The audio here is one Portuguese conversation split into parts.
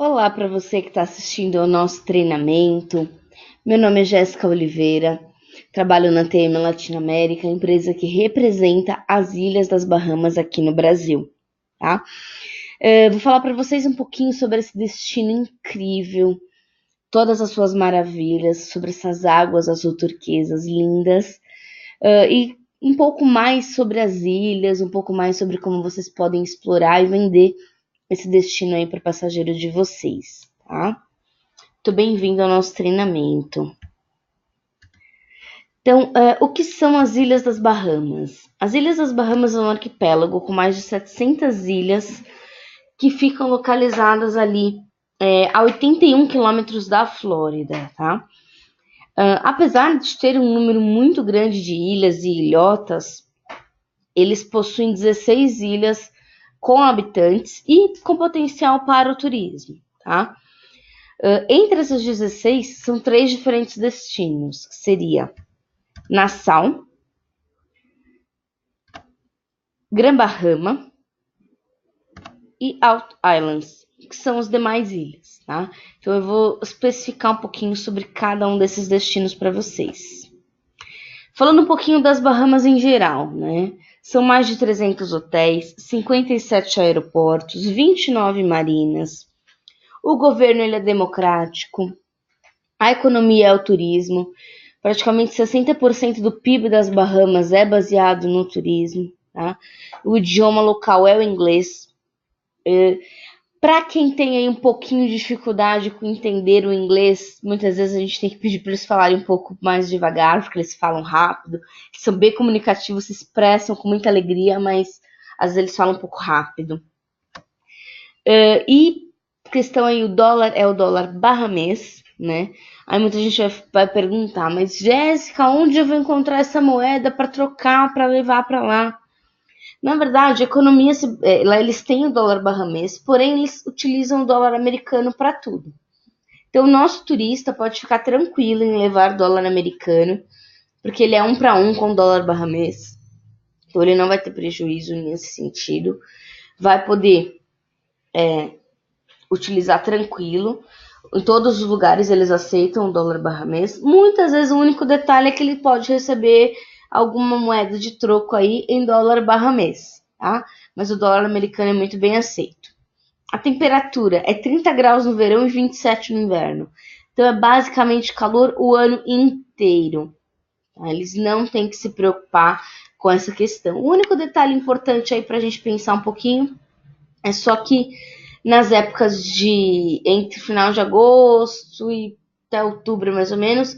Olá para você que está assistindo ao nosso treinamento. Meu nome é Jéssica Oliveira, trabalho na TM Latinoamérica, empresa que representa as Ilhas das Bahamas aqui no Brasil, tá? Vou falar para vocês um pouquinho sobre esse destino incrível, todas as suas maravilhas, sobre essas águas azul turquesas lindas, e um pouco mais sobre as ilhas, um pouco mais sobre como vocês podem explorar e vender esse destino aí para passageiro de vocês, tá? Muito bem-vindo ao nosso treinamento. Então, o que são as Ilhas das Bahamas? As Ilhas das Bahamas é um arquipélago com mais de 700 ilhas que ficam localizadas ali a 81 quilômetros da Flórida, tá? Apesar de ter um número muito grande de ilhas e ilhotas, eles possuem 16 ilhas com habitantes e com potencial para o turismo, tá? Entre essas 16, são 3 diferentes destinos, que seria Nassau, Gran Bahama e Out Islands, que são as demais ilhas, tá? Então eu vou especificar um pouquinho sobre cada um desses destinos para vocês. Falando um pouquinho das Bahamas em geral, né? São mais de 300 hotéis, 57 aeroportos, 29 marinas. O governo ele é democrático, a economia é o turismo. Praticamente 60% do PIB das Bahamas é baseado no turismo, tá? O idioma local é o inglês. Para quem tem aí um pouquinho de dificuldade com entender o inglês, muitas vezes a gente tem que pedir para eles falarem um pouco mais devagar, porque eles falam rápido, eles são bem comunicativos, se expressam com muita alegria, mas às vezes eles falam um pouco rápido. E questão aí, o dólar é o dólar bahamês, né? Aí muita gente vai perguntar, mas Jéssica, onde eu vou encontrar essa moeda para trocar, para levar para lá? Na verdade, a economia, lá eles têm o dólar bahamês, porém eles utilizam o dólar americano para tudo. Então, o nosso turista pode ficar tranquilo em levar dólar americano, porque ele é 1 para 1 com o dólar bahamês. Então, ele não vai ter prejuízo nesse sentido. Vai poder utilizar tranquilo. Em todos os lugares eles aceitam o dólar bahamês. Muitas vezes o único detalhe é que ele pode receber alguma moeda de troco aí em dólar bahamês, tá? Mas o dólar americano é muito bem aceito. A temperatura é 30 graus no verão e 27 no inverno. Então é basicamente calor o ano inteiro. Tá? Eles não têm que se preocupar com essa questão. O único detalhe importante aí para a gente pensar um pouquinho é só que nas épocas de entre final de agosto e até outubro mais ou menos,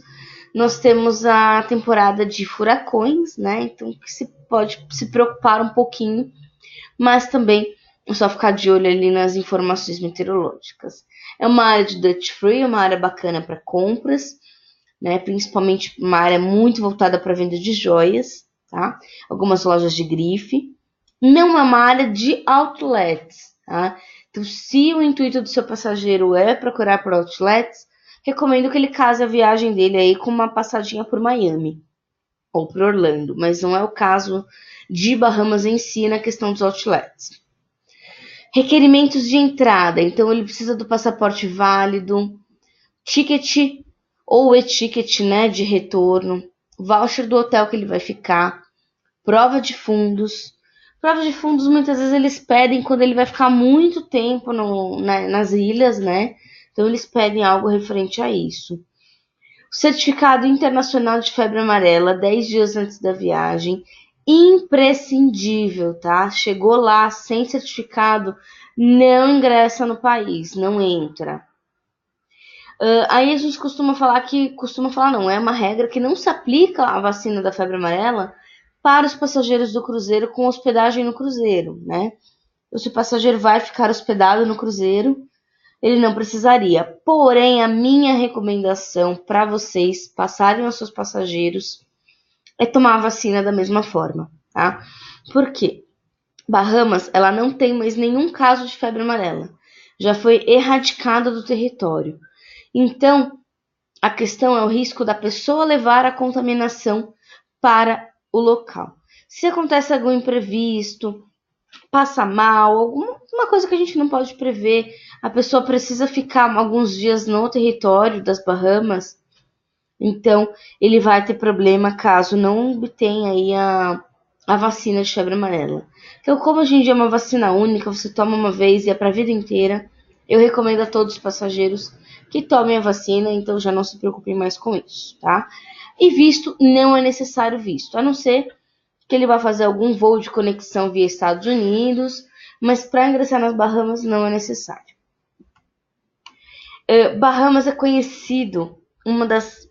nós temos a temporada de furacões, né? Então se pode se preocupar um pouquinho, mas também é só ficar de olho ali nas informações meteorológicas. É uma área de duty free, uma área bacana para compras, né? Principalmente uma área muito voltada para venda de joias, tá? Algumas lojas de grife. Não é uma área de outlets, tá? Então, se o intuito do seu passageiro é procurar por outlets, recomendo que ele case a viagem dele aí com uma passadinha por Miami ou por Orlando, mas não é o caso de Bahamas em si na questão dos outlets. Requerimentos de entrada, então ele precisa do passaporte válido, ticket ou e-ticket, né, de retorno, voucher do hotel que ele vai ficar, prova de fundos. Prova de fundos muitas vezes eles pedem quando ele vai ficar muito tempo nas ilhas, né? Então eles pedem algo referente a isso. O certificado internacional de febre amarela, 10 dias antes da viagem, imprescindível, tá? Chegou lá sem certificado, não ingressa no país, não entra. Aí a gente costuma falar não, é uma regra que não se aplica à vacina da febre amarela para os passageiros do cruzeiro com hospedagem no cruzeiro, né? Se o passageiro vai ficar hospedado no cruzeiro, ele não precisaria. Porém, a minha recomendação para vocês passarem aos seus passageiros é tomar a vacina da mesma forma, tá? Por quê? Bahamas, ela não tem mais nenhum caso de febre amarela. Já foi erradicada do território. Então, a questão é o risco da pessoa levar a contaminação para o local. Se acontece algum imprevisto, passa mal, alguma coisa que a gente não pode prever. A pessoa precisa ficar alguns dias no território das Bahamas, então ele vai ter problema caso não obtenha aí a vacina de febre amarela. Então, como hoje em dia é uma vacina única, você toma uma vez e é para a vida inteira, eu recomendo a todos os passageiros que tomem a vacina, então já não se preocupem mais com isso, tá? E visto, não é necessário visto, a não ser que ele vai fazer algum voo de conexão via Estados Unidos, mas para ingressar nas Bahamas não é necessário. Bahamas é conhecido,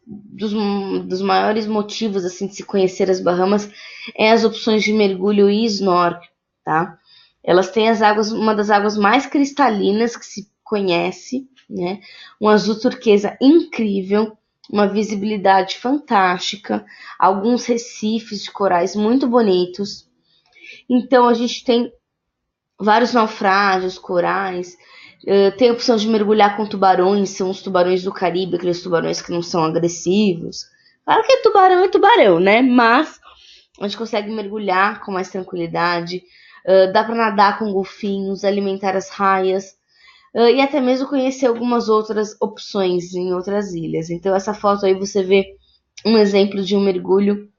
dos maiores motivos assim de se conhecer as Bahamas é as opções de mergulho e snorkel, tá? Elas têm uma das águas mais cristalinas que se conhece, né? Um azul turquesa incrível, uma visibilidade fantástica, alguns recifes de corais muito bonitos. Então a gente tem vários naufrágios, corais. Tem a opção de mergulhar com tubarões, são os tubarões do Caribe, aqueles tubarões que não são agressivos. Claro que é tubarão, né? Mas a gente consegue mergulhar com mais tranquilidade. Dá para nadar com golfinhos, alimentar as raias. E até mesmo conhecer algumas outras opções em outras ilhas. Então essa foto aí você vê um exemplo de um mergulho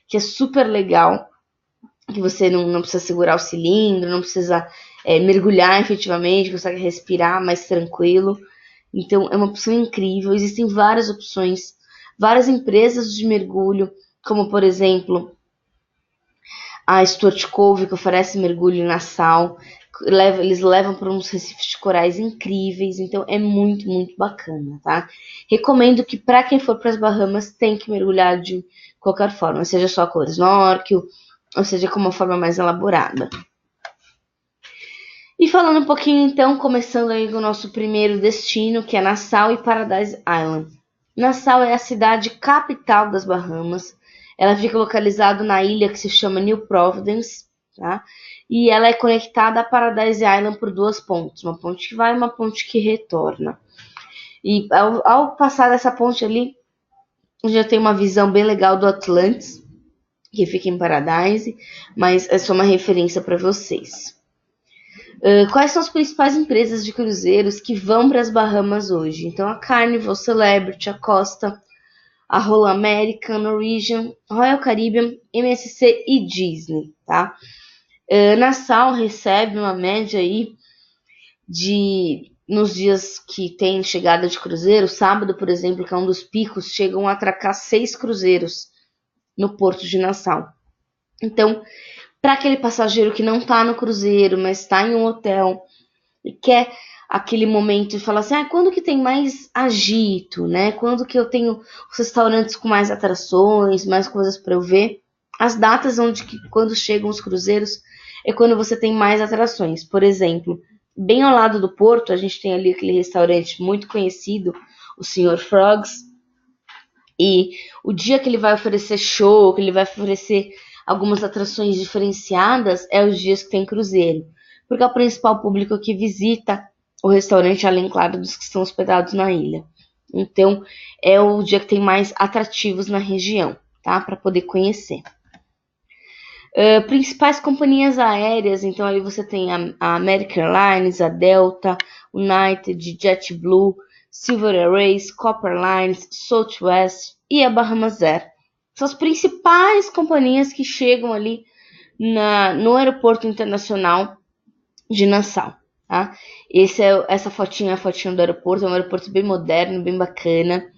que é super legal, que você não precisa segurar o cilindro, não precisa mergulhar efetivamente, consegue respirar mais tranquilo. Então é uma opção incrível. Existem várias opções, várias empresas de mergulho, como por exemplo a Stuart Cove, que oferece mergulho na sal. Eles levam para uns recifes de corais incríveis, então é muito, muito bacana, tá? Recomendo que para quem for para as Bahamas tem que mergulhar de qualquer forma, seja só com snorkel, ou seja com uma forma mais elaborada. E falando um pouquinho então, começando aí com o nosso primeiro destino, que é Nassau e Paradise Island. Nassau é a cidade capital das Bahamas. Ela fica localizada na ilha que se chama New Providence, tá? E ela é conectada a Paradise Island por duas pontes, uma ponte que vai e uma ponte que retorna. E ao passar dessa ponte ali, já tem uma visão bem legal do Atlantis, que fica em Paradise, mas é só uma referência para vocês. Quais são as principais empresas de cruzeiros que vão para as Bahamas hoje? Então, a Carnival, Celebrity, a Costa, a Royal American, Norwegian, Royal Caribbean, MSC e Disney, tá? Nassau recebe uma média aí nos dias que tem chegada de cruzeiro, sábado, por exemplo, que é um dos picos, chegam a atracar 6 cruzeiros no porto de Nassau. Então, para aquele passageiro que não está no cruzeiro, mas está em um hotel e quer aquele momento de falar assim, quando que tem mais agito, né? Quando que eu tenho os restaurantes com mais atrações, mais coisas para eu ver? As datas quando chegam os cruzeiros é quando você tem mais atrações. Por exemplo, bem ao lado do porto, a gente tem ali aquele restaurante muito conhecido, o Sr. Frogs, e o dia que ele vai oferecer show, que ele vai oferecer algumas atrações diferenciadas, é os dias que tem cruzeiro, porque é o principal público que visita o restaurante, além, claro, dos que estão hospedados na ilha. Então, é o dia que tem mais atrativos na região, tá? Para poder conhecer. Principais companhias aéreas, então aí você tem a American Airlines, a Delta, United, JetBlue, Silver Airways, Copper Lines, Southwest e a Bahamas Air. São as principais companhias que chegam ali no aeroporto internacional de Nassau, tá? Essa fotinha é a fotinha do aeroporto, é um aeroporto bem moderno, bem bacana.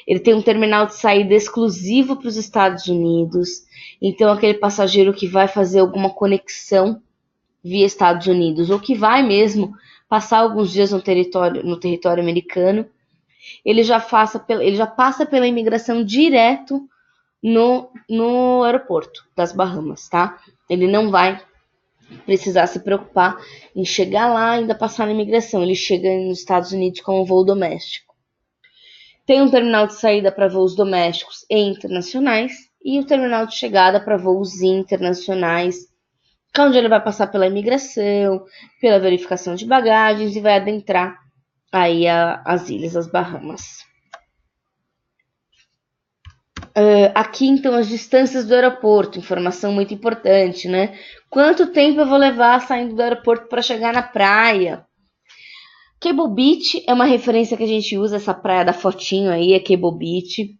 Ele tem um terminal de saída exclusivo para os Estados Unidos. Então, aquele passageiro que vai fazer alguma conexão via Estados Unidos, ou que vai mesmo passar alguns dias no território americano, ele já passa pela imigração direto no aeroporto das Bahamas, tá? Ele não vai precisar se preocupar em chegar lá e ainda passar na imigração. Ele chega nos Estados Unidos com um voo doméstico. Tem um terminal de saída para voos domésticos e internacionais e o terminal de chegada para voos internacionais, que é onde ele vai passar pela imigração, pela verificação de bagagens e vai adentrar aí as ilhas das Bahamas. Aqui, então, as distâncias do aeroporto, informação muito importante, né? Quanto tempo eu vou levar saindo do aeroporto para chegar na praia? Cable Beach é uma referência que a gente usa, essa praia da fotinho aí, é Cable Beach.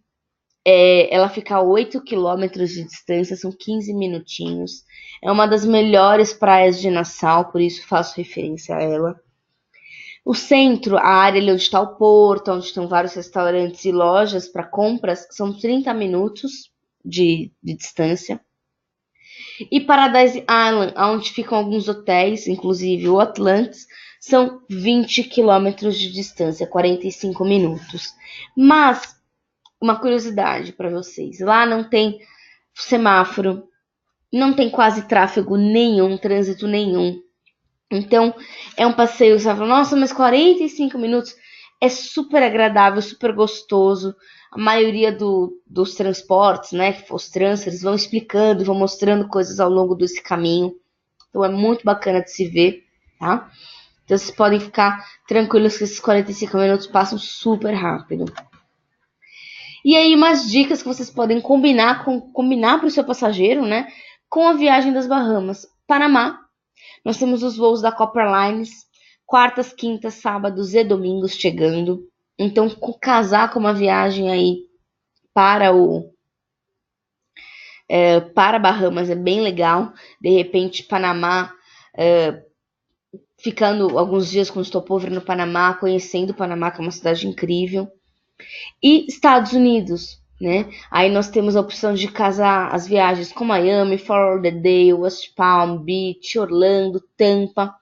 Ela fica a 8 quilômetros de distância, são 15 minutinhos. É uma das melhores praias de Nassau, por isso faço referência a ela. O centro, a área ali onde está o porto, onde estão vários restaurantes e lojas para compras, são 30 minutos de distância. E Paradise Island, onde ficam alguns hotéis, inclusive o Atlantis, são 20 quilômetros de distância, 45 minutos. Mas, uma curiosidade para vocês, lá não tem semáforo, não tem quase tráfego nenhum, trânsito nenhum. Então, é um passeio, você vai falar, nossa, mas 45 minutos é super agradável, super gostoso. A maioria dos transportes, né, os transfers, vão explicando, vão mostrando coisas ao longo desse caminho. Então, é muito bacana de se ver, tá? Então, vocês podem ficar tranquilos que esses 45 minutos passam super rápido. E aí, umas dicas que vocês podem combinar para o seu passageiro, né, com a viagem das Bahamas. Panamá. Nós temos os voos da Copper Lines, quartas, quintas, sábados e domingos chegando. Então, casar com uma viagem aí para para Bahamas é bem legal. De repente, Panamá, ficando alguns dias com o stopover no Panamá, conhecendo o Panamá, que é uma cidade incrível. E Estados Unidos, né? Aí nós temos a opção de casar as viagens com Miami, Fort Lauderdale, West Palm Beach, Orlando, Tampa.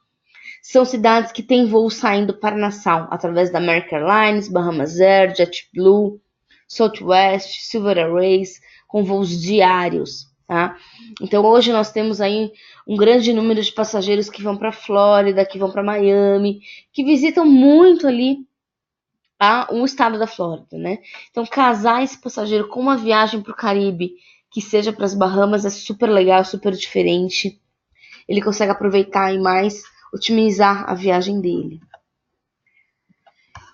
São cidades que têm voos saindo para Nassau, através da American Airlines, Bahamas Air, JetBlue, Southwest, Silver Airways, com voos diários, tá? Então hoje nós temos aí um grande número de passageiros que vão para Flórida, que vão para Miami, que visitam muito ali o estado da Flórida, né? Então, casar esse passageiro com uma viagem para o Caribe, que seja para as Bahamas, é super legal, super diferente. Ele consegue aproveitar e mais otimizar a viagem dele.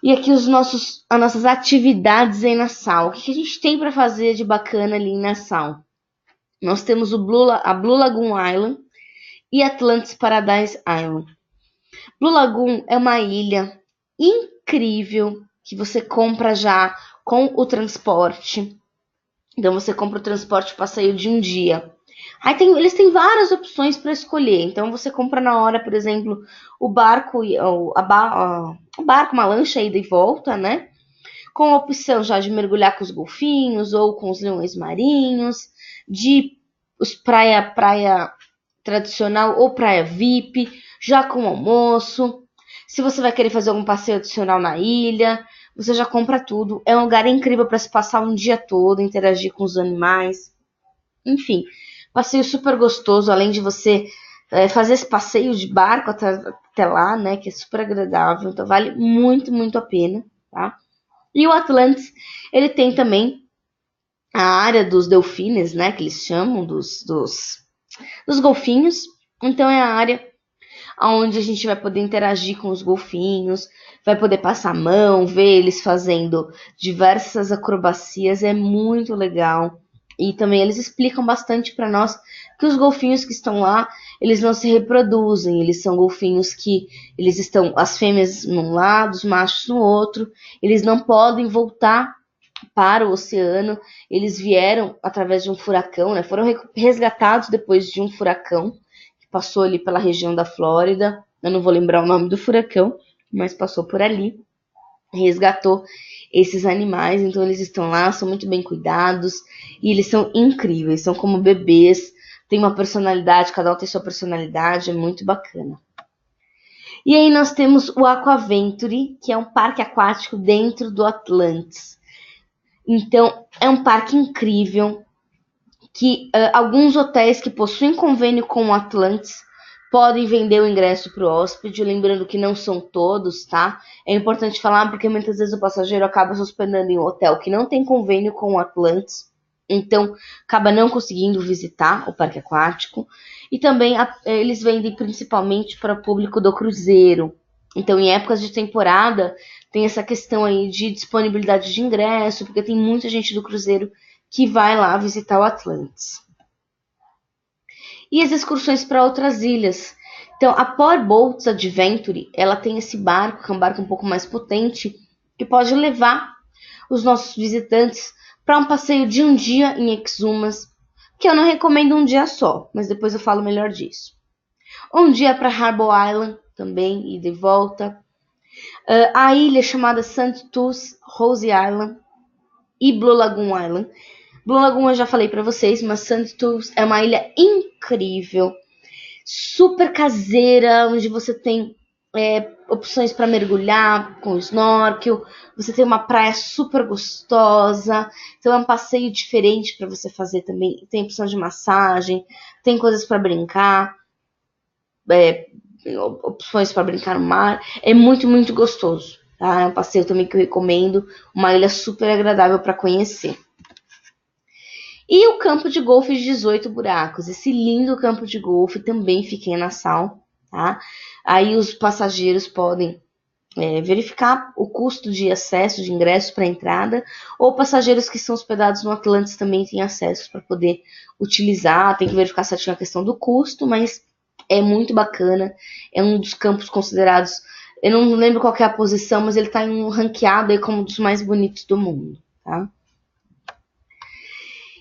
E aqui as nossas atividades em Nassau. O que a gente tem para fazer de bacana ali em Nassau? Nós temos a Blue Lagoon Island e Atlantis Paradise Island. Blue Lagoon é uma ilha incrível, que você compra já com o transporte. Então, você compra o transporte passeio de um dia. Aí eles têm várias opções para escolher. Então, você compra na hora, por exemplo, o barco, uma lancha ida e volta, né? Com a opção já de mergulhar com os golfinhos ou com os leões marinhos, de praia tradicional ou praia VIP, já com almoço. Se você vai querer fazer algum passeio adicional na ilha, você já compra tudo. É um lugar incrível para se passar um dia todo, interagir com os animais. Enfim, passeio super gostoso, além de você fazer esse passeio de barco até lá, né, que é super agradável. Então vale muito, muito a pena, tá? E o Atlantis, ele tem também a área dos delfines, né, que eles chamam, dos golfinhos. Então é a área onde a gente vai poder interagir com os golfinhos, vai poder passar a mão, ver eles fazendo diversas acrobacias, é muito legal. E também eles explicam bastante para nós que os golfinhos que estão lá, eles não se reproduzem, eles são golfinhos que eles estão, as fêmeas num lado, os machos no outro, eles não podem voltar para o oceano, eles vieram através de um furacão, né? Foram resgatados depois de um furacão, passou ali pela região da Flórida, eu não vou lembrar o nome do furacão, mas passou por ali, resgatou esses animais, então eles estão lá, são muito bem cuidados, e eles são incríveis, são como bebês, tem uma personalidade, cada um tem sua personalidade, é muito bacana. E aí nós temos o Aquaventure, que é um parque aquático dentro do Atlantis. Então, é um parque incrível, que alguns hotéis que possuem convênio com o Atlantis podem vender o ingresso para o hóspede, lembrando que não são todos, tá? É importante falar porque muitas vezes o passageiro acaba se hospedando em um hotel que não tem convênio com o Atlantis, então acaba não conseguindo visitar o parque aquático. E também eles vendem principalmente para o público do cruzeiro. Então, em épocas de temporada, tem essa questão aí de disponibilidade de ingresso, porque tem muita gente do cruzeiro que vai lá visitar o Atlantis. E as excursões para outras ilhas. Então, a Power Boats Adventure, ela tem esse barco, que é um barco um pouco mais potente, que pode levar os nossos visitantes para um passeio de um dia em Exumas, que eu não recomendo um dia só, mas depois eu falo melhor disso. Um dia para Harbour Island, também, ida e volta. A ilha chamada St. Tooth Rose Island e Blue Lagoon Island. Blue Lagoon eu já falei para vocês, mas St. Tooth é uma ilha incrível, super caseira, onde você tem opções para mergulhar com snorkel, você tem uma praia super gostosa, então é um passeio diferente para você fazer também, tem opção de massagem, tem coisas para brincar, opções para brincar no mar, é muito, muito gostoso, tá? É um passeio também que eu recomendo, uma ilha super agradável para conhecer. E o campo de golfe de 18 buracos. Esse lindo campo de golfe também fica em Nassau, tá? Aí os passageiros podem verificar o custo de acesso, de ingresso para entrada, ou passageiros que são hospedados no Atlantis também têm acesso para poder utilizar. Tem que verificar se tinha a questão do custo, mas é muito bacana. É um dos campos considerados, eu não lembro qual é a posição, mas ele está ranqueado aí como um dos mais bonitos do mundo, tá?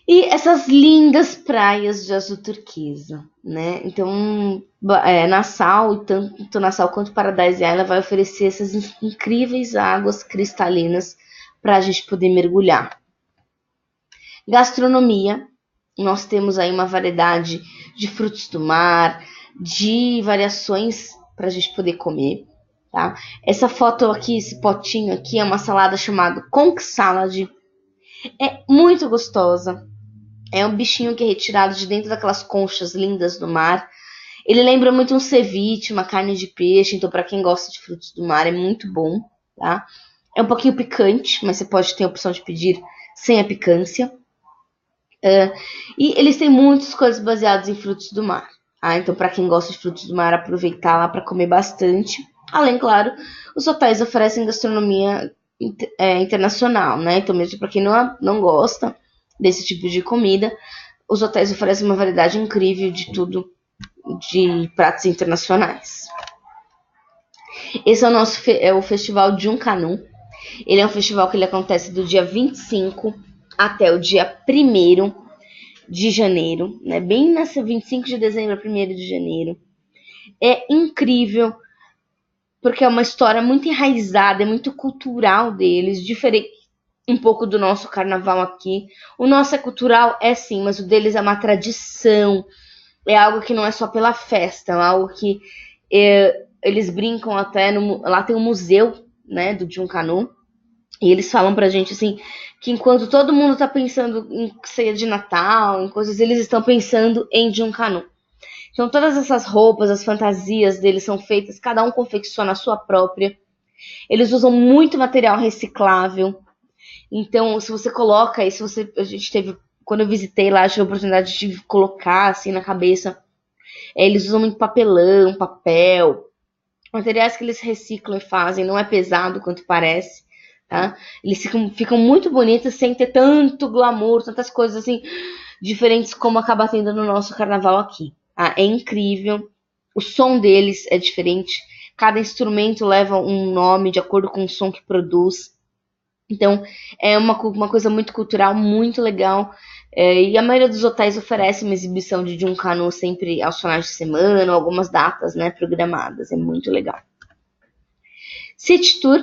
E essas lindas praias de azul turquesa, né? Então, Nassau, tanto Nassau quanto Paradise Island vai oferecer essas incríveis águas cristalinas para a gente poder mergulhar. Gastronomia, nós temos aí uma variedade de frutos do mar, de variações para a gente poder comer, tá? Essa foto aqui, esse potinho aqui é uma salada chamada Conch Salad. É muito gostosa. É um bichinho que é retirado de dentro daquelas conchas lindas do mar. Ele lembra muito um ceviche, uma carne de peixe. Então, para quem gosta de frutos do mar, é muito bom, tá? É um pouquinho picante, mas você pode ter a opção de pedir sem a picância. E eles têm muitas coisas baseadas em frutos do mar. Tá? Então, para quem gosta de frutos do mar, aproveitar lá para comer bastante. Além, claro, os hotéis oferecem gastronomia internacional, né? Então, mesmo para quem não gosta desse tipo de comida, os hotéis oferecem uma variedade incrível de tudo, de pratos internacionais. Esse é o nosso o Festival Junkanoo. Ele é um festival que ele acontece do dia 25 até o dia 1º de janeiro, né? Bem nessa 25 de dezembro a 1º de janeiro. É incrível, porque é uma história muito enraizada, é muito cultural deles, diferente um pouco do nosso carnaval aqui. O nosso é cultural, sim, mas o deles é uma tradição. É algo que não é só pela festa, é algo que eles brincam até. Lá tem um museu, né, do Junkanoo. E eles falam pra gente, assim, que enquanto todo mundo tá pensando em ceia de Natal, em coisas, eles estão pensando em Junkanoo. Então, todas essas roupas, as fantasias deles são feitas, cada um confecciona a sua própria. Eles usam muito material reciclável. Então, se você coloca aí, quando eu visitei lá, eu tive a oportunidade de colocar assim na cabeça. Eles usam muito papelão, papel, materiais que eles reciclam e fazem, não é pesado quanto parece, tá? Eles ficam muito bonitos sem ter tanto glamour, tantas coisas assim diferentes como acaba tendo no nosso carnaval aqui. Tá? É incrível, o som deles é diferente, cada instrumento leva um nome de acordo com o som que produz. Então, é uma coisa muito cultural, muito legal. E a maioria dos hotéis oferece uma exibição de Junkanoo sempre aos finais de semana, ou algumas datas, né, programadas. É muito legal. City Tour.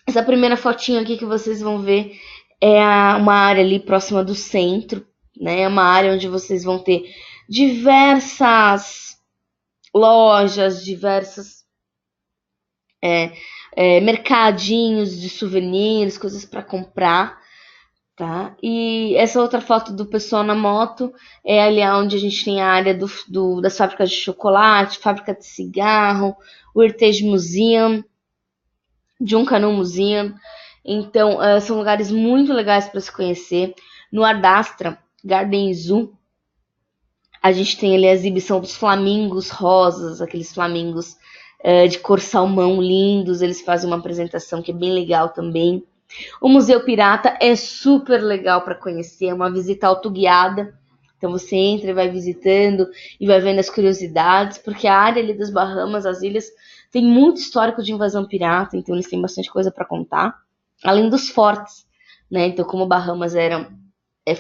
Essa primeira fotinha aqui que vocês vão ver é uma área ali próxima do centro, né? É uma área onde vocês vão ter diversas lojas, diversas mercadinhos de souvenirs, coisas para comprar, tá? E essa outra foto do pessoal na moto é ali onde a gente tem a área das fábricas de chocolate, fábrica de cigarro, o Heritage Museum, Junkanoo Museum. Então, são lugares muito legais para se conhecer. No Ardastra Garden Zoo, a gente tem ali a exibição dos flamingos rosas, aqueles flamingos de cor salmão lindos. Eles fazem uma apresentação que é bem legal também. O Museu Pirata é super legal para conhecer, é uma visita autoguiada. Então você entra e vai visitando e vai vendo as curiosidades, porque a área ali das Bahamas, as ilhas, tem muito histórico de invasão pirata, então eles têm bastante coisa para contar. Além dos fortes, né? Então como Bahamas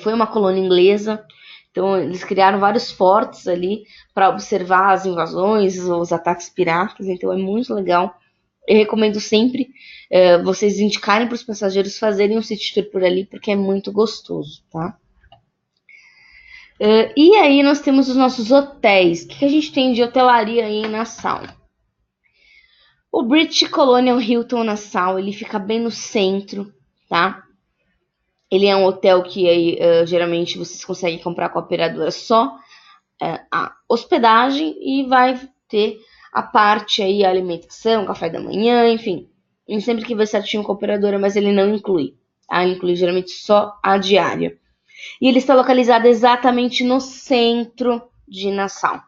foi uma colônia inglesa, então eles criaram vários fortes ali para observar as invasões, os ataques piratas, então é muito legal. Eu recomendo sempre vocês indicarem para os passageiros fazerem um city tour por ali, porque é muito gostoso, tá? E aí nós temos os nossos hotéis. O que a gente tem de hotelaria aí em Nassau? O British Colonial Hilton Nassau, ele fica bem no centro, tá? Ele é um hotel que aí, geralmente vocês conseguem comprar com a operadora só a hospedagem e vai ter a parte aí, a alimentação, café da manhã, enfim. Nem sempre que vai certinho com a operadora, mas ele não inclui. Tá? Ele inclui geralmente só a diária. E ele está localizado exatamente no centro de Nassau.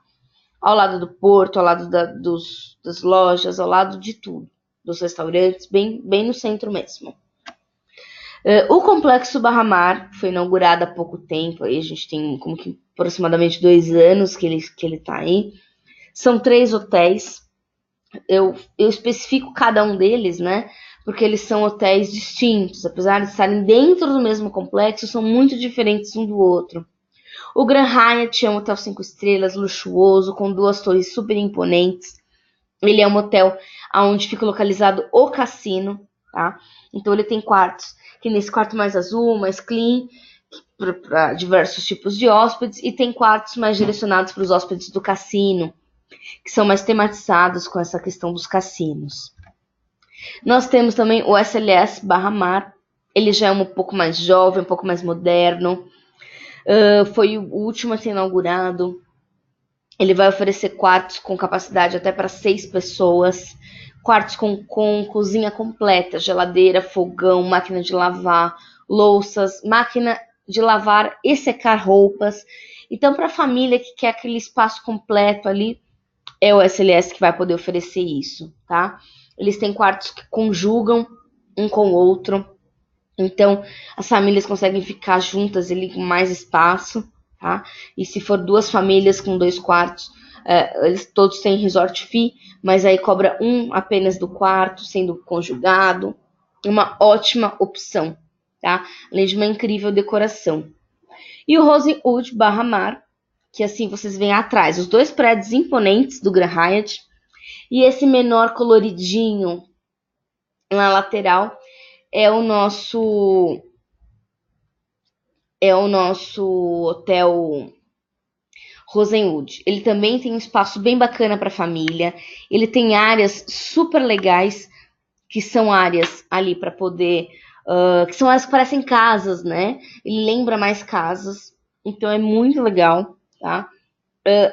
Ao lado do porto, ao lado das lojas, ao lado de tudo. Dos restaurantes, bem no centro mesmo. O Complexo Barra Mar foi inaugurado há pouco tempo. Aí a gente tem como que aproximadamente 2 anos que ele está aí. São 3 hotéis. Eu especifico cada um deles, né? Porque eles são hotéis distintos. Apesar de estarem dentro do mesmo complexo, são muito diferentes um do outro. O Grand Hyatt é um hotel 5 estrelas, luxuoso, com 2 torres super imponentes. Ele é um hotel onde fica localizado o cassino, tá? Então ele tem quartos, que nesse quarto mais azul, mais clean, para diversos tipos de hóspedes, e tem quartos mais direcionados para os hóspedes do cassino, que são mais tematizados com essa questão dos cassinos. Nós temos também o SLS Barra Mar. Ele já é um pouco mais jovem, um pouco mais moderno. Foi o último a ser inaugurado. Ele vai oferecer quartos com capacidade até para 6 pessoas. Quartos com cozinha completa, geladeira, fogão, máquina de lavar, louças, máquina de lavar e secar roupas. Então, para a família que quer aquele espaço completo ali, é o SLS que vai poder oferecer isso, tá? Eles têm quartos que conjugam um com o outro. Então, as famílias conseguem ficar juntas ali com mais espaço, tá? E se for 2 famílias com 2 quartos, eles todos têm resort fee, mas aí cobra um apenas do quarto, sendo conjugado. Uma ótima opção, tá? Além de uma incrível decoração. E o Rosewood Barra Mar, que assim vocês veem atrás, os 2 prédios imponentes do Grand Hyatt e esse menor coloridinho na lateral é o nosso hotel Rosewood. Ele também tem um espaço bem bacana para família. Ele tem áreas super legais, que são áreas ali para poder... que são áreas que parecem casas, né? Ele lembra mais casas. Então é muito legal, tá?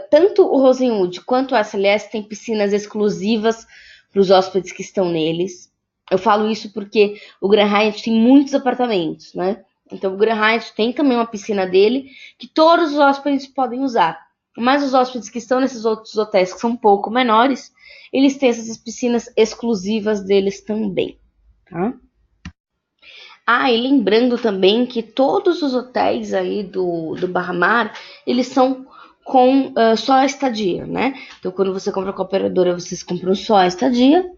Tanto o Rosewood quanto o SLS tem piscinas exclusivas para os hóspedes que estão neles. Eu falo isso porque o Grand Hyatt tem muitos apartamentos, né? Então o Grand Hyatt tem também uma piscina dele que todos os hóspedes podem usar. Mas os hóspedes que estão nesses outros hotéis que são um pouco menores, eles têm essas piscinas exclusivas deles também, tá? E lembrando também que todos os hotéis aí do Barra Mar, eles são com só a estadia, né? Então, quando você compra com a operadora, vocês compram só a estadia,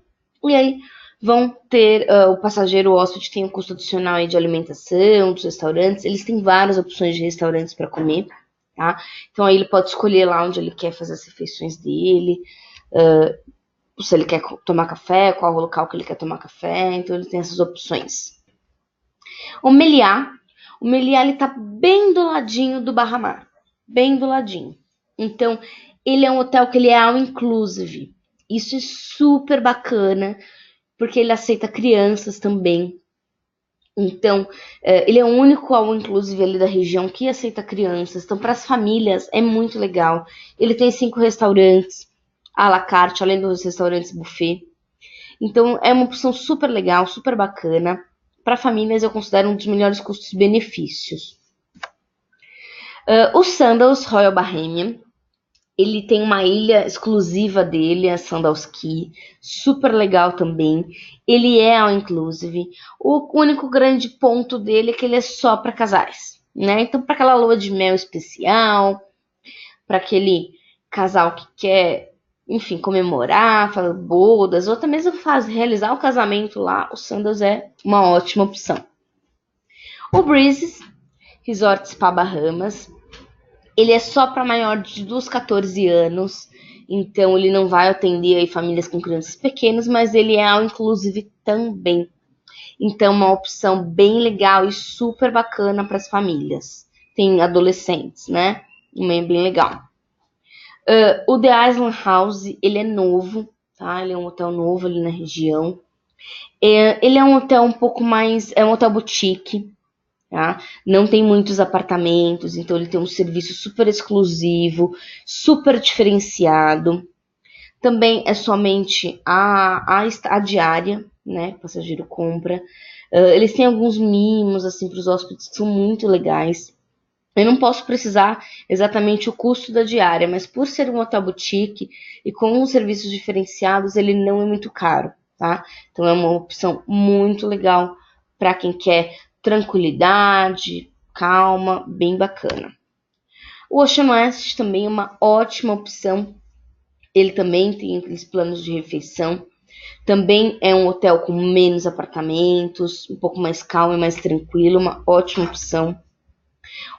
e aí vão ter, o passageiro, o hóspede tem um custo adicional aí de alimentação, dos restaurantes, eles têm várias opções de restaurantes para comer, tá? Então, aí ele pode escolher lá onde ele quer fazer as refeições dele, se ele quer tomar café, qual o local que ele quer tomar café, então ele tem essas opções. O Meliá ele tá bem do ladinho do Barra Mar, bem do ladinho. Então, ele é um hotel que ele é all inclusive. Isso é super bacana, porque ele aceita crianças também. Então, ele é o único all inclusive ali da região que aceita crianças. Então, para as famílias é muito legal. Ele tem 5 restaurantes à la carte, além dos restaurantes buffet. Então, é uma opção super legal, super bacana. Para famílias, eu considero um dos melhores custos-benefícios. O Sandals Royal Bahamian, Ele tem uma ilha exclusiva dele, a Sandals Key, super legal também. Ele é all inclusive. O único grande ponto dele é que ele é só para casais, né? Então, para aquela lua de mel especial, para aquele casal que quer, enfim, comemorar, fazer bodas, ou até mesmo realizar o casamento lá, o Sandals é uma ótima opção. O Breezes Resort Spa Bahamas, ele é só para maior dos 14 anos, então ele não vai atender aí famílias com crianças pequenas, mas ele é all inclusive também. Então, uma opção bem legal e super bacana para as famílias. Tem adolescentes, né? Bem legal. O The Island House, ele é novo, tá? Ele é um hotel novo ali na região. Ele é um hotel um pouco mais... É um hotel boutique, tá? Não tem muitos apartamentos, então ele tem um serviço super exclusivo, super diferenciado. Também é somente a diária, né? O passageiro compra. Eles têm alguns mimos assim para os hóspedes que são muito legais. Eu não posso precisar exatamente o custo da diária, mas por ser um hotel boutique e com os serviços diferenciados, ele não é muito caro, tá? Então é uma opção muito legal para quem quer tranquilidade, calma, bem bacana. O Ocean West também é uma ótima opção. Ele também tem aqueles planos de refeição. Também é um hotel com menos apartamentos, um pouco mais calmo e mais tranquilo, uma ótima opção.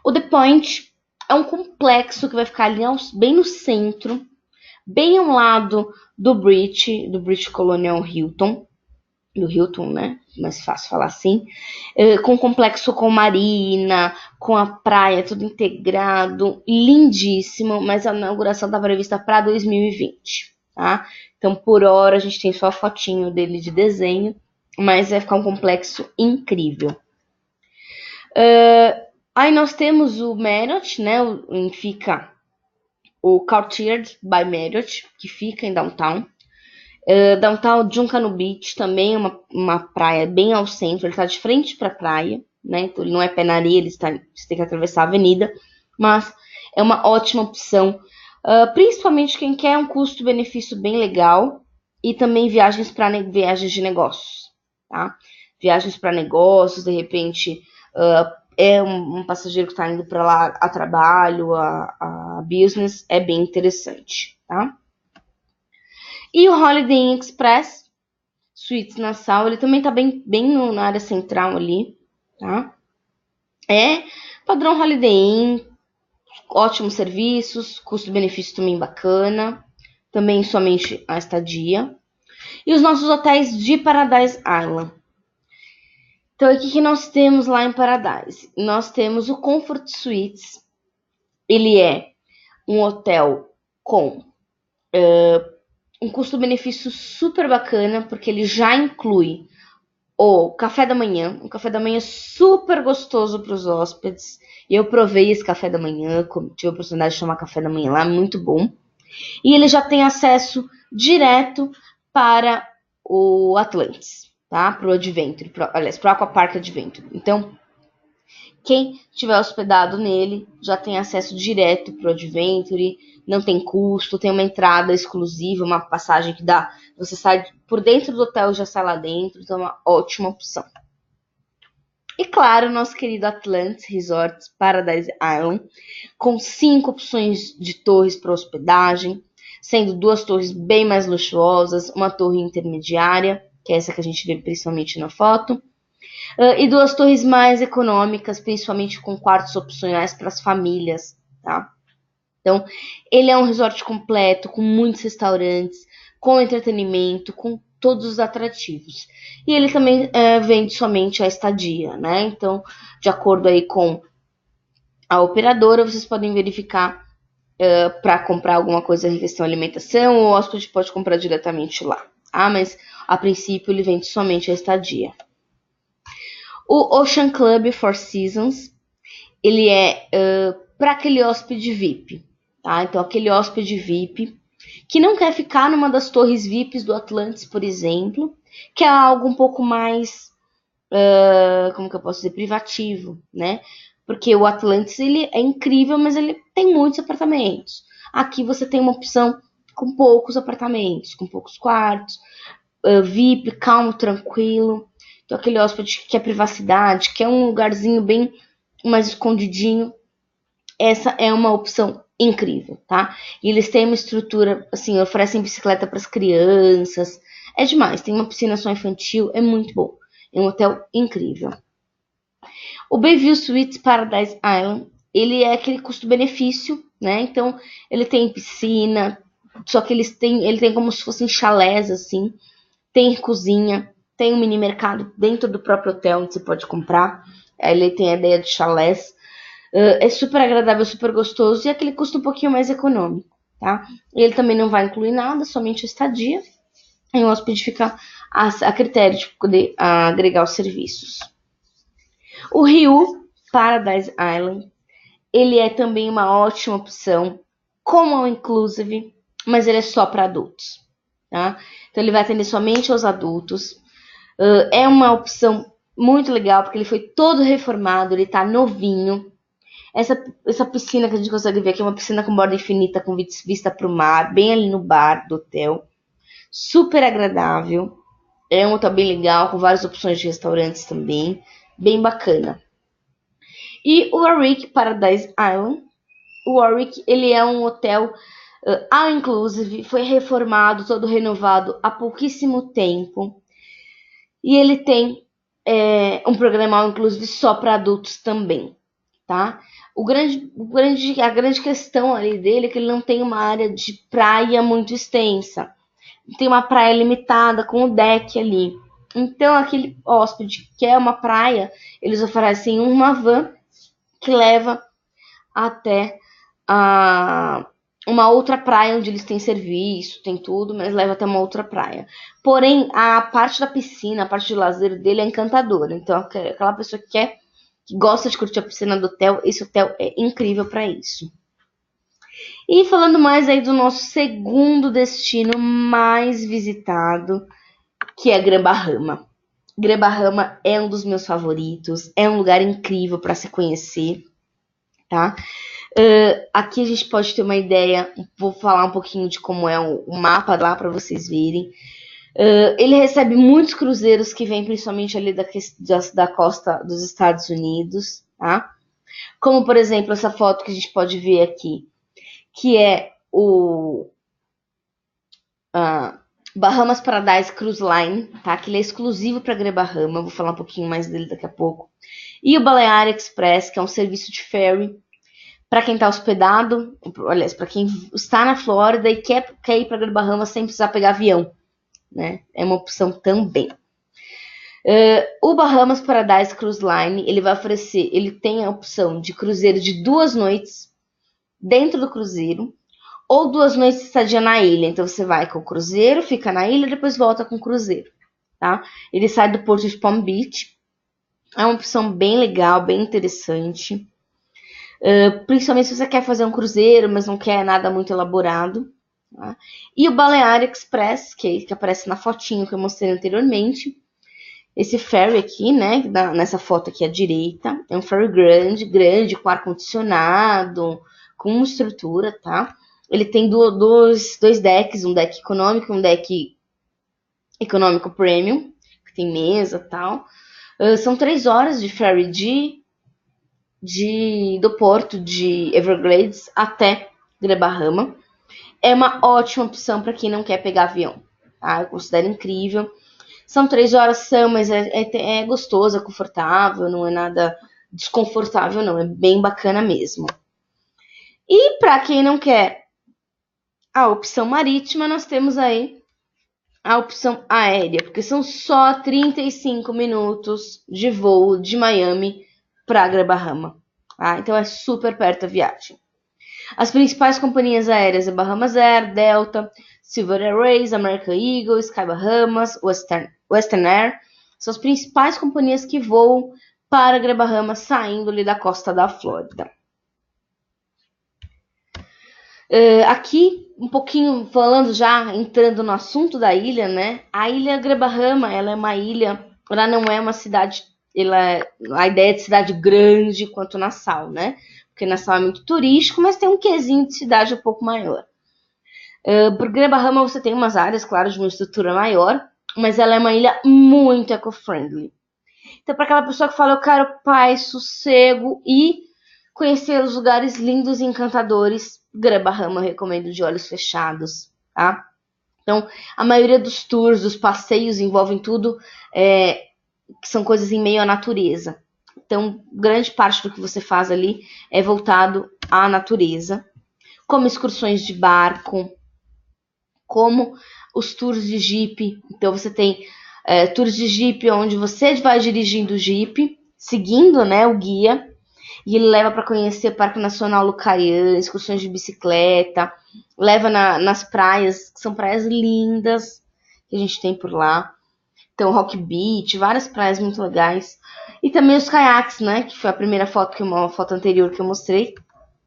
O The Point é um complexo que vai ficar ali bem no centro, bem ao lado do British Colonial Hilton, do Hilton, né? Mais fácil falar assim. Com complexo com marina, com a praia, tudo integrado, lindíssimo, mas a inauguração está prevista para 2020, tá? Então, por hora, a gente tem só a fotinho dele de desenho, mas vai ficar um complexo incrível. Aí nós temos o Marriott, né? Fica o Courtyard by Marriott, que fica em Downtown. Downtown Junkanoo Beach também é uma praia bem ao centro. Ele está de frente para a praia, né? Então ele não é pé na areia, você tem que atravessar a avenida. Mas é uma ótima opção, principalmente quem quer um custo-benefício bem legal e também viagens de negócios, tá? Viagens para negócios, de repente é um passageiro que está indo para lá a trabalho, a business, é bem interessante, tá? E o Holiday Inn Express Suites Nassau, ele também tá bem na área central ali, tá? É padrão Holiday Inn, ótimos serviços, custo-benefício também bacana, também somente a estadia. E os nossos hotéis de Paradise Island. Então, o que nós temos lá em Paradise? Nós temos o Comfort Suites, ele é um hotel com um custo-benefício super bacana, porque ele já inclui o café da manhã, um café da manhã super gostoso para os hóspedes. Eu provei esse café da manhã, tive a oportunidade de tomar café da manhã lá, muito bom. E ele já tem acesso direto para o Atlantis, tá? Para o Adventure, aliás, para o Aquapark Adventure. Então, quem estiver hospedado nele já tem acesso direto para o Adventure, não tem custo, tem uma entrada exclusiva, uma passagem que dá. Você sai por dentro do hotel e já sai lá dentro, então é uma ótima opção. E claro, nosso querido Atlantis Resorts Paradise Island, com 5 opções de torres para hospedagem, sendo 2 torres bem mais luxuosas, uma torre intermediária, que é essa que a gente vê principalmente na foto, e 2 torres mais econômicas, principalmente com quartos opcionais para as famílias, tá? Então, ele é um resort completo, com muitos restaurantes, com entretenimento, com todos os atrativos. E ele também vende somente a estadia, né? Então, de acordo aí com a operadora, vocês podem verificar para comprar alguma coisa em questão de alimentação, ou o hóspede pode comprar diretamente lá. Mas, a princípio, ele vende somente a estadia. O Ocean Club Four Seasons, ele é para aquele hóspede VIP, tá? Então, aquele hóspede VIP que não quer ficar numa das torres VIPs do Atlantis, por exemplo, que é algo um pouco mais, como que eu posso dizer, privativo, né? Porque o Atlantis, ele é incrível, mas ele tem muitos apartamentos. Aqui você tem uma opção com poucos apartamentos, com poucos quartos, VIP, calmo, tranquilo. Então, aquele hóspede que quer privacidade, quer um lugarzinho bem mais escondidinho, essa é uma opção incrível, tá? E eles têm uma estrutura, assim, oferecem bicicleta para as crianças, é demais. Tem uma piscina só infantil, é muito bom. É um hotel incrível. O Bayview Suites Paradise Island, ele é aquele custo-benefício, né? Então, ele tem piscina, só que ele tem como se fossem chalés, assim. Tem cozinha, tem um mini mercado dentro do próprio hotel onde você pode comprar. Ele tem a ideia de chalés. É super agradável, super gostoso e aquele custa um pouquinho mais econômico, tá? Ele também não vai incluir nada, somente a estadia. E o hóspede fica a critério de poder agregar os serviços. O Rio Paradise Island, ele é também uma ótima opção, como all inclusive, mas ele é só para adultos, tá? Então ele vai atender somente aos adultos. É uma opção muito legal, porque ele foi todo reformado, ele tá novinho. Essa piscina que a gente consegue ver aqui é uma piscina com borda infinita, com vista para o mar, bem ali no bar do hotel. Super agradável. É um hotel bem legal, com várias opções de restaurantes também. Bem bacana. E o Warwick Paradise Island. O Warwick, ele é um hotel all inclusive, foi reformado, todo renovado há pouquíssimo tempo. E ele tem um programa all inclusive só para adultos também, tá? A grande questão ali dele é que ele não tem uma área de praia muito extensa. Tem uma praia limitada com o deck ali. Então, aquele hóspede que quer uma praia, eles oferecem uma van que leva até uma outra praia onde eles têm serviço, tem tudo, mas leva até uma outra praia. Porém, a parte da piscina, a parte de lazer dele é encantadora. Então, aquela pessoa que gosta de curtir a piscina do hotel, esse hotel é incrível para isso. E falando mais aí do nosso segundo destino mais visitado, que é Grand Bahama. Grand Bahama é um dos meus favoritos, é um lugar incrível para se conhecer, tá? Aqui a gente pode ter uma ideia, vou falar um pouquinho de como é o mapa lá para vocês verem. Ele recebe muitos cruzeiros que vêm principalmente ali da costa dos Estados Unidos, tá? Como, por exemplo, essa foto que a gente pode ver aqui, que é o Bahamas Paradise Cruise Line, tá? Que ele é exclusivo para Grand Bahama, vou falar um pouquinho mais dele daqui a pouco. E o Balearic Express, que é um serviço de ferry para quem está hospedado, aliás, para quem está na Flórida e quer ir para Grand Bahama sem precisar pegar avião, né? É uma opção também. O Bahamas Paradise Cruise Line, ele tem a opção de cruzeiro de 2 noites dentro do cruzeiro, ou 2 noites de estadia na ilha. Então você vai com o cruzeiro, fica na ilha e depois volta com o cruzeiro, tá? Ele sai do porto de Palm Beach. É uma opção bem legal, bem interessante. Principalmente se você quer fazer um cruzeiro, mas não quer nada muito elaborado. Tá? E o Balearic Express, que aparece na fotinho que eu mostrei anteriormente. Esse ferry aqui, né, nessa foto aqui à direita, é um ferry grande, com ar-condicionado, com uma estrutura, tá? Ele tem dois decks, um deck econômico e um deck econômico premium, que tem mesa e tal. São 3 horas de ferry do porto de Everglades até Grand Bahama. É uma ótima opção para quem não quer pegar avião, tá? Eu considero incrível. São 3 horas, mas é gostoso, é confortável, não é nada desconfortável, não. É bem bacana mesmo. E para quem não quer a opção marítima, nós temos aí a opção aérea, porque são só 35 minutos de voo de Miami para Grand Bahama. Tá? Então é super perto a viagem. As principais companhias aéreas é Bahamas Air, Delta, Silver Airways, American Eagle, Sky Bahamas, Western Air. São as principais companhias que voam para Grand Bahama saindo ali da costa da Flórida. Aqui, um pouquinho falando já, entrando no assunto da ilha, né? A ilha Grand Bahama, ela é uma ilha, ela não é uma cidade, a ideia de cidade grande quanto Nassau, né? porque Nassau é muito turístico, mas tem um quesinho de cidade um pouco maior. Por Grande Bahama você tem umas áreas, claro, de uma estrutura maior, mas ela é uma ilha muito eco-friendly. Então, para aquela pessoa que fala, eu quero paz, sossego e conhecer os lugares lindos e encantadores, Grande Bahama eu recomendo de olhos fechados, tá? Então, a maioria dos tours, dos passeios envolvem tudo que são coisas em meio à natureza. Então, grande parte do que você faz ali é voltado à natureza, como excursões de barco, como os tours de Jeep. Então, você tem tours de Jeep onde você vai dirigindo o Jeep, seguindo, né, o guia, e ele leva para conhecer o Parque Nacional Lucaiã, excursões de bicicleta, leva nas praias, que são praias lindas que a gente tem por lá. Então, Rock Beach, várias praias muito legais. E também os caiaques, né? Que foi a primeira foto, uma foto anterior que eu mostrei.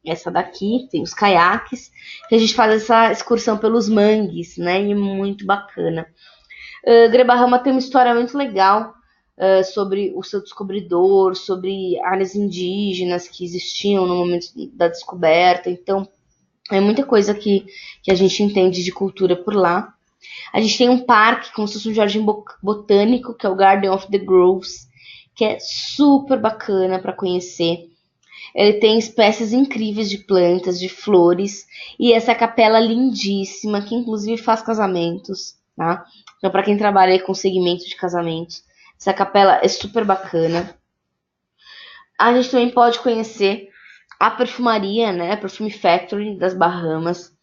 Essa daqui, tem os caiaques. Que a gente faz essa excursão pelos mangues, né? E muito bacana. Grande Bahama tem uma história muito legal sobre o seu descobridor, sobre áreas indígenas que existiam no momento da descoberta. Então, é muita coisa que a gente entende de cultura por lá. A gente tem um parque, como se fosse um jardim botânico, que é o Garden of the Groves, que é super bacana para conhecer. Ele tem espécies incríveis de plantas, de flores, e essa capela lindíssima, que inclusive faz casamentos, tá? Então, para quem trabalha com segmento de casamentos, essa capela é super bacana. A gente também pode conhecer a perfumaria, né? A Perfume Factory das Bahamas.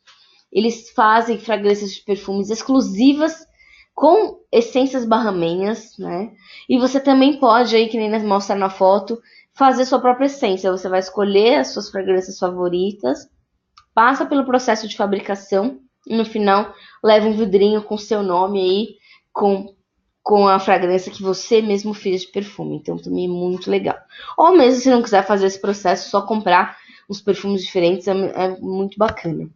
Eles fazem fragrâncias de perfumes exclusivas com essências bahamenhas, né? E você também pode, aí, que nem mostra na foto, fazer sua própria essência. Você vai escolher as suas fragrâncias favoritas, passa pelo processo de fabricação e no final leva um vidrinho com seu nome aí, com a fragrância que você mesmo fez de perfume. Então também é muito legal. Ou mesmo se não quiser fazer esse processo, só comprar uns perfumes diferentes é muito bacana.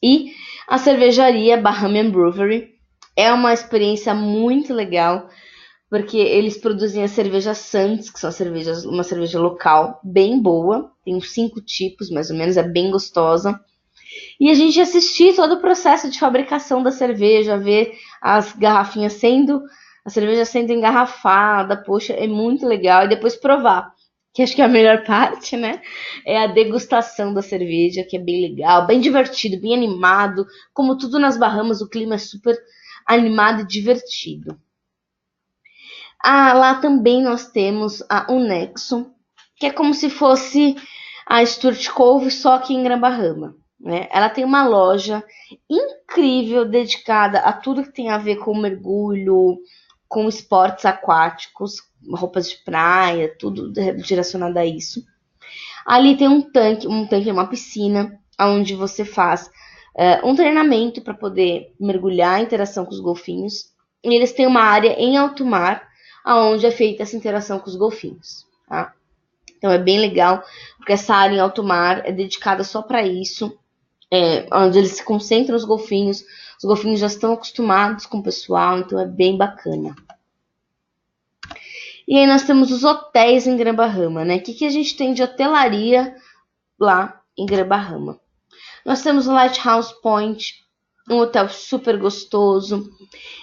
E a cervejaria Bahamian Brewery é uma experiência muito legal, porque eles produzem a cerveja Sands, que são uma cerveja local, bem boa, tem uns 5 tipos, mais ou menos, é bem gostosa. E a gente assistir todo o processo de fabricação da cerveja, ver as garrafinhas a cerveja sendo engarrafada, poxa, é muito legal. E depois provar, que acho que é a melhor parte, né? É a degustação da cerveja, que é bem legal, bem divertido, bem animado. Como tudo nas Bahamas, o clima é super animado e divertido. Lá também nós temos a Unexo, que é como se fosse a Stuart Cove, só aqui em Grande Bahama. Né? Ela tem uma loja incrível dedicada a tudo que tem a ver com mergulho, com esportes aquáticos, roupas de praia, tudo direcionado a isso. Ali tem um tanque, uma piscina, onde você faz um treinamento para poder mergulhar, interação com os golfinhos. E eles têm uma área em alto mar, onde é feita essa interação com os golfinhos. Tá? Então é bem legal, porque essa área em alto mar é dedicada só para isso, onde eles se concentram os golfinhos já estão acostumados com o pessoal, então é bem bacana. E aí nós temos os hotéis em Grande Bahama, né? O que a gente tem de hotelaria lá em Grande Bahama? Nós temos o Lighthouse Point, um hotel super gostoso.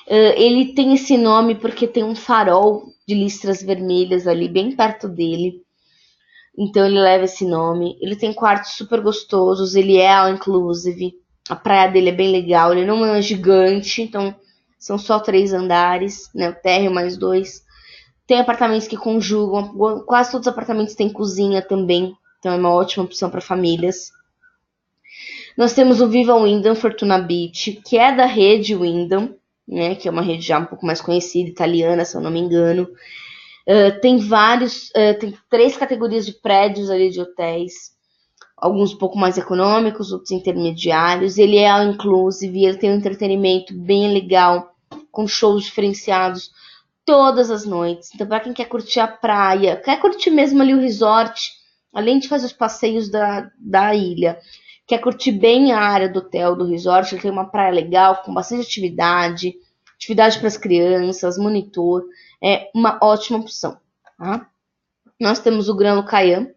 Ele tem esse nome porque tem um farol de listras vermelhas ali bem perto dele. Então ele leva esse nome. Ele tem quartos super gostosos, ele é all inclusive. A praia dele é bem legal, ele não é gigante, então são só 3 andares, né? O térreo mais 2. Tem apartamentos que conjugam, quase todos os apartamentos têm cozinha também, então é uma ótima opção para famílias. Nós temos o Viva Wyndham Fortuna Beach, que é da rede Wyndham, né? Que é uma rede já um pouco mais conhecida, italiana, se eu não me engano. Tem 3 categorias de prédios ali de hotéis, alguns um pouco mais econômicos, outros intermediários. Ele é all inclusive, ele tem um entretenimento bem legal, com shows diferenciados todas as noites. Então, para quem quer curtir a praia, quer curtir mesmo ali o resort, além de fazer os passeios da ilha, quer curtir bem a área do hotel, do resort, ele tem uma praia legal, com bastante atividade para as crianças, monitor, é uma ótima opção. Tá? Nós temos o Gran Lucaiã,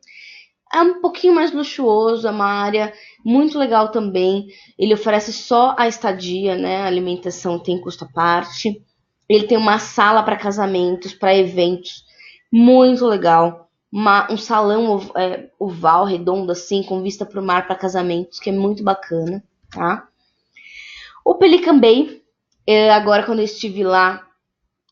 É um pouquinho mais luxuoso, é uma área muito legal também. Ele oferece só a estadia, né? A alimentação tem custo à parte. Ele tem uma sala para casamentos, para eventos, muito legal. Um salão oval, redondo, assim, com vista para o mar para casamentos, que é muito bacana, tá? O Pelican Bay, agora quando eu estive lá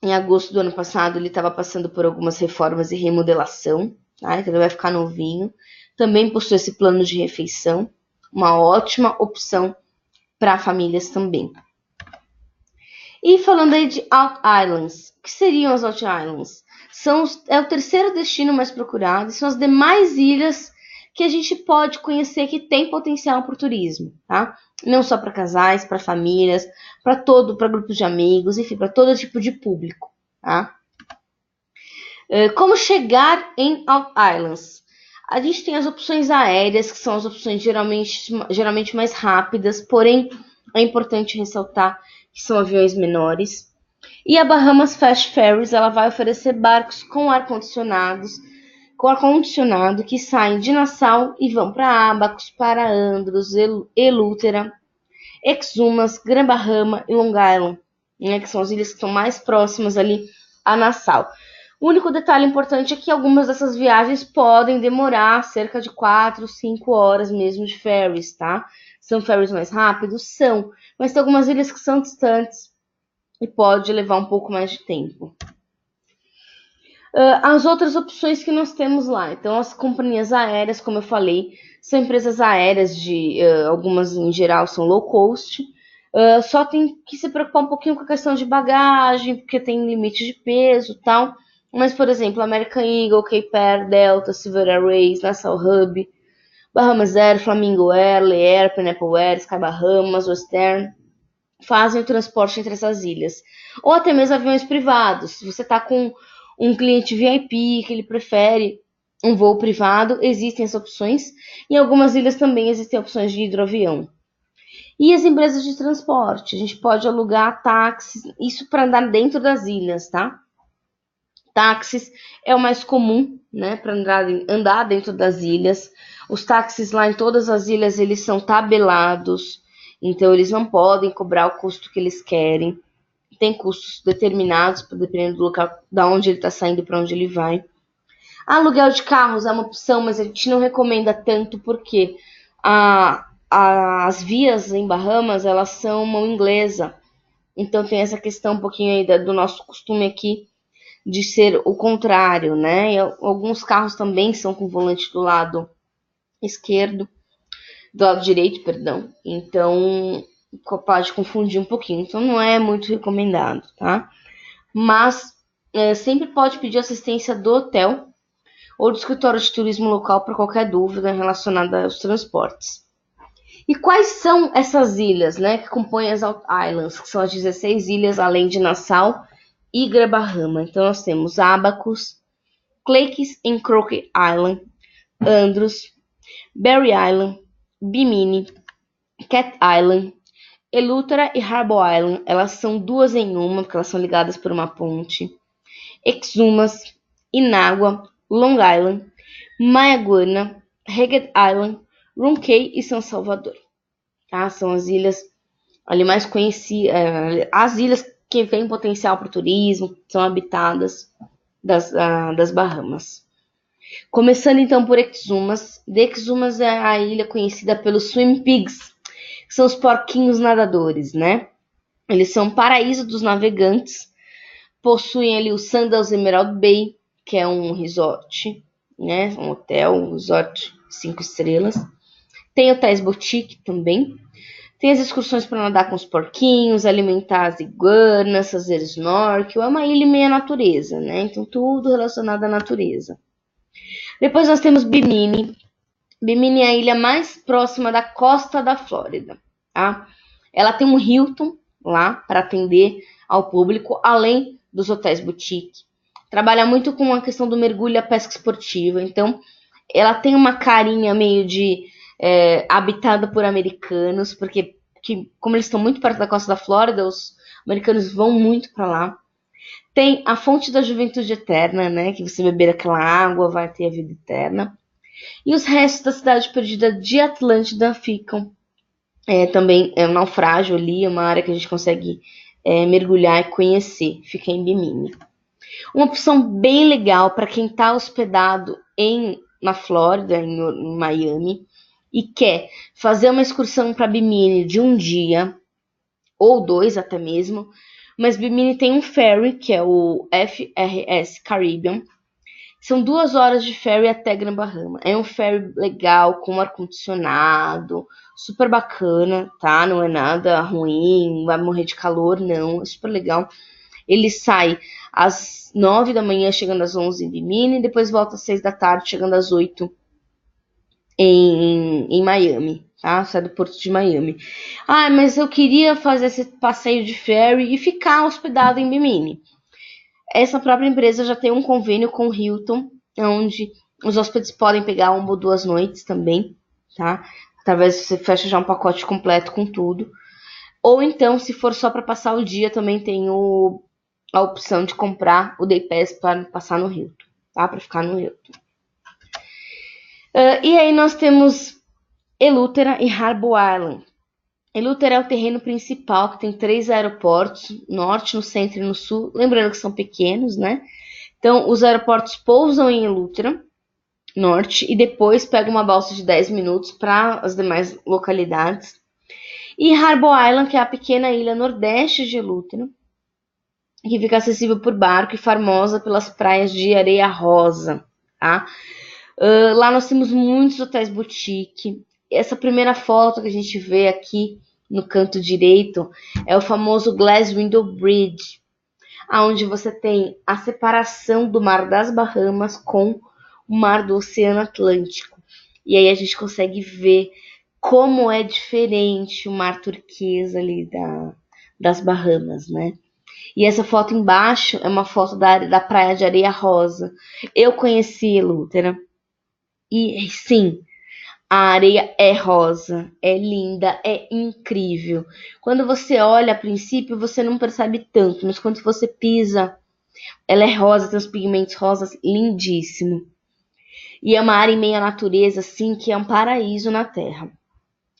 em agosto do ano passado, ele estava passando por algumas reformas e remodelação, tá? Então ele vai ficar novinho. Também possui esse plano de refeição, uma ótima opção para famílias também. E falando aí de Out Islands, o que seriam as Out Islands? É o terceiro destino mais procurado e são as demais ilhas que a gente pode conhecer que tem potencial para o turismo, tá? Não só para casais, para famílias, para grupos de amigos, enfim, para todo tipo de público, tá? Como chegar em Out Islands? A gente tem as opções aéreas, que são as opções geralmente mais rápidas, porém é importante ressaltar que são aviões menores. E a Bahamas Fast Ferries, ela vai oferecer barcos com ar-condicionado que saem de Nassau e vão para Abacos, para Andros, Elútera, Exumas, Gran Bahama e Long Island, né, que são as ilhas que estão mais próximas ali a Nassau. O único detalhe importante é que algumas dessas viagens podem demorar cerca de 4, 5 horas mesmo de ferries, tá? São ferries mais rápidos? São, mas tem algumas ilhas que são distantes e pode levar um pouco mais de tempo. As outras opções que nós temos lá, então as companhias aéreas, como eu falei, são empresas aéreas algumas em geral são low cost, só tem que se preocupar um pouquinho com a questão de bagagem, porque tem limite de peso e tal, mas por exemplo, American Eagle, Cape Air, Delta, Silver Airways, Nassau Hub, Bahamas Air, Flamingo Air, Lear, Pineapple Air, Sky Bahamas, Western, fazem o transporte entre essas ilhas, ou até mesmo aviões privados, se você está com um cliente VIP que ele prefere um voo privado, existem essas opções. Em algumas ilhas também existem opções de hidroavião. E as empresas de transporte, a gente pode alugar táxis, isso para andar dentro das ilhas, tá? Táxis é o mais comum, né, para andar dentro das ilhas. Os táxis lá em todas as ilhas, eles são tabelados, então eles não podem cobrar o custo que eles querem. Tem custos determinados, dependendo do local, da onde ele está saindo, para onde ele vai. Aluguel de carros é uma opção, mas a gente não recomenda tanto porque as vias em Bahamas, elas são mão inglesa. Então tem essa questão um pouquinho aí do nosso costume aqui de ser o contrário, né? E alguns carros também são com volante do lado esquerdo, do lado direito, perdão. Então pode confundir um pouquinho, então não é muito recomendado, tá? Mas sempre pode pedir assistência do hotel ou do escritório de turismo local para qualquer dúvida relacionada aos transportes. E quais são essas ilhas, né, que compõem as Out Islands, que são as 16 ilhas além de Nassau e Gran Bahama? Então nós temos Abacus, Clakes and Crooked Island, Andros, Berry Island, Bimini, Cat Island, Eleuthera e Harbour Island, elas são duas em uma, porque elas são ligadas por uma ponte. Exumas, Inágua, Long Island, Mayaguana, Ragged Island, Roncay e São Salvador. Tá? São as ilhas ali mais conhecidas, as ilhas que têm potencial para o turismo, são habitadas das Bahamas. Começando então por Exumas. Exumas é a ilha conhecida pelos Swim Pigs, que são os porquinhos nadadores, né? Eles são paraíso dos navegantes, possuem ali o Sandals Emerald Bay, que é um resort, né? Um hotel, um resort 5 estrelas. Tem hotéis boutique também. Tem as excursões para nadar com os porquinhos, alimentar as iguanas, fazer snorkel. É uma ilha meio natureza, né? Então tudo relacionado à natureza. Depois nós temos Bimini. Bimini é a ilha mais próxima da costa da Flórida, tá? Ela tem um Hilton lá para atender ao público, além dos hotéis boutique. Trabalha muito com a questão do mergulho e a pesca esportiva. Então, ela tem uma carinha meio de habitada por americanos, porque como eles estão muito perto da costa da Flórida, os americanos vão muito para lá. Tem a fonte da juventude eterna, né? Que você beber aquela água vai ter a vida eterna. E os restos da cidade perdida de Atlântida ficam também um naufrágio ali, uma área que a gente consegue mergulhar e conhecer. Fica em Bimini. Uma opção bem legal para quem está hospedado na Flórida, em Miami, e quer fazer uma excursão para Bimini de um dia, ou 2 até mesmo, mas Bimini tem um ferry, que é o FRS Caribbean. São 2 horas de ferry até Grand Bahama. É um ferry legal, com ar-condicionado, super bacana, tá? Não é nada ruim, não vai morrer de calor, não. É super legal. Ele sai às 9 da manhã, chegando às 11 em Bimini, e depois volta às 6 da tarde, chegando às 8 em Miami, tá? Sai do porto de Miami. Ah, mas eu queria fazer esse passeio de ferry e ficar hospedado em Bimini. Essa própria empresa já tem um convênio com o Hilton, onde os hóspedes podem pegar 1 ou 2 noites também, tá? Através você fecha já um pacote completo com tudo. Ou então, se for só para passar o dia, também tem a opção de comprar o Day Pass para passar no Hilton, tá? Para ficar no Hilton. E aí nós temos Eleuthera e Harbour Island. Eleuthera é o terreno principal, que tem 3 aeroportos, norte, no centro e no sul. Lembrando que são pequenos, né? Então, os aeroportos pousam em Eleuthera, norte, e depois pegam uma balsa de 10 minutos para as demais localidades. E Harbour Island, que é a pequena ilha nordeste de Eleuthera, que fica acessível por barco e famosa pelas praias de areia rosa, tá? Lá nós temos muitos hotéis boutique. Essa primeira foto que a gente vê aqui no canto direito é o famoso Glass Window Bridge, onde você tem a separação do Mar das Bahamas com o Mar do Oceano Atlântico. E aí a gente consegue ver como é diferente o mar turquesa ali das Bahamas, né? E essa foto embaixo é uma foto da praia de areia rosa. Eu conheci Eleuthera. E sim, a areia é rosa, é linda, é incrível. Quando você olha a princípio, você não percebe tanto, mas quando você pisa, ela é rosa, tem os pigmentos rosas, lindíssimo. E é uma área em meio à natureza, assim, que é um paraíso na Terra.